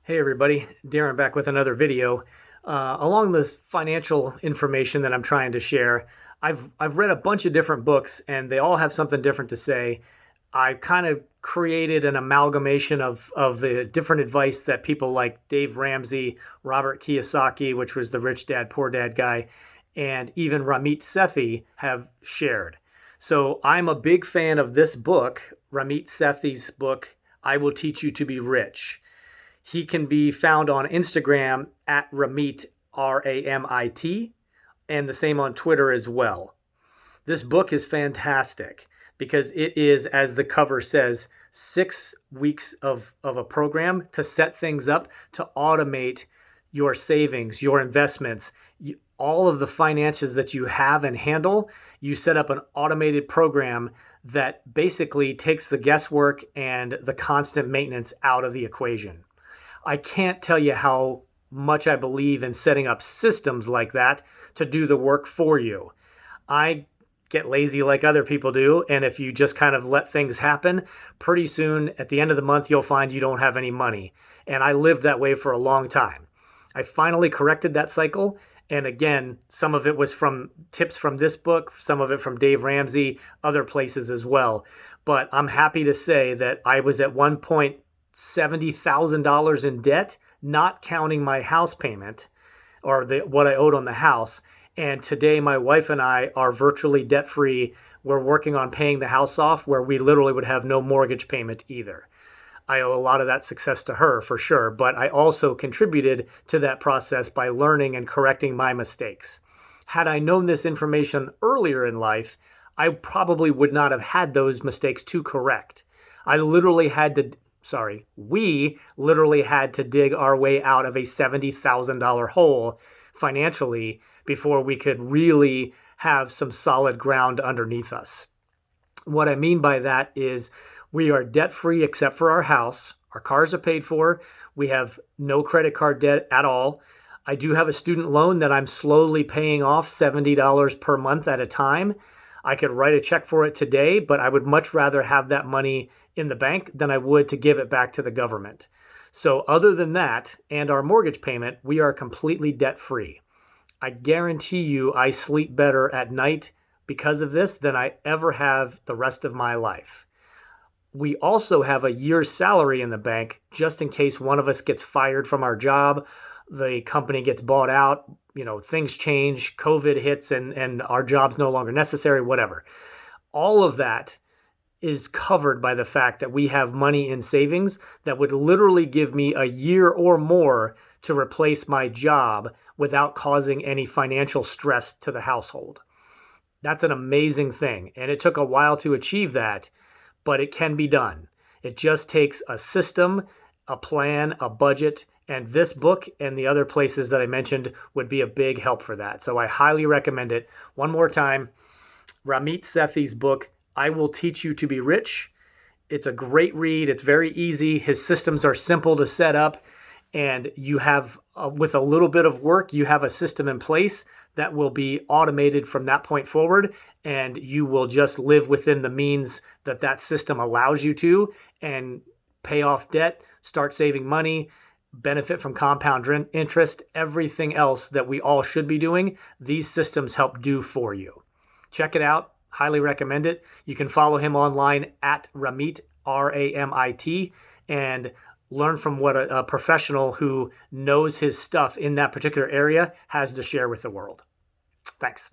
Hey everybody, Darren back with another video. Along this financial information that I'm trying to share, I've read a bunch of different books and they all have something different to say. I kind of created an amalgamation of the different advice that people like Dave Ramsey, Robert Kiyosaki, which was the rich dad, poor dad guy, and even Ramit Sethi have shared. So I'm a big fan of this book, Ramit Sethi's book, I Will Teach You to Be Rich. He can be found on Instagram at Ramit, Ramit, and the same on Twitter as well. This book is fantastic because it is, as the cover says, 6 weeks of a program to set things up to automate your savings, your investments, all of the finances that you have and handle. You set up an automated program that basically takes the guesswork and the constant maintenance out of the equation. I can't tell you how much I believe in setting up systems like that to do the work for you. I get lazy like other people do, and if you just kind of let things happen, pretty soon at the end of the month you'll find you don't have any money. And I lived that way for a long time. I finally corrected that cycle, and again, some of it was from tips from this book, some of it from Dave Ramsey, other places as well. But I'm happy to say that I was at one point $70,000 in debt, not counting my house payment or what I owed on the house. And today my wife and I are virtually debt free. We're working on paying the house off where we literally would have no mortgage payment either. I owe a lot of that success to her for sure, but I also contributed to that process by learning and correcting my mistakes. Had I known this information earlier in life, I probably would not have had those mistakes to correct. We literally had to dig our way out of a $70,000 hole financially before we could really have some solid ground underneath us. What I mean by that is we are debt free except for our house. Our cars are paid for. We have no credit card debt at all. I do have a student loan that I'm slowly paying off $70 per month at a time. I could write a check for it today, but I would much rather have that money in the bank than I would to give it back to the government. So other than that and our mortgage payment, we are completely debt free. I guarantee you I sleep better at night because of this than I ever have the rest of my life. We also have a year's salary in the bank just in case one of us gets fired from our job, the company gets bought out, things change, COVID hits and our job's no longer necessary, whatever. All of that is covered by the fact that we have money in savings that would literally give me a year or more to replace my job without causing any financial stress to the household. That's an amazing thing. And it took a while to achieve that, but it can be done. It just takes a system, a plan, a budget, and this book and the other places that I mentioned would be a big help for that. So I highly recommend it. One more time, Ramit Sethi's book, I Will Teach You to Be Rich. It's a great read. It's very easy. His systems are simple to set up. And you have, with a little bit of work, you have a system in place that will be automated from that point forward. And you will just live within the means that that system allows you to and pay off debt, start saving money, benefit from compound interest, everything else that we all should be doing. These systems help do for you. Check it out. Highly recommend it. You can follow him online at Ramit, Ramit, and learn from what a professional who knows his stuff in that particular area has to share with the world. Thanks.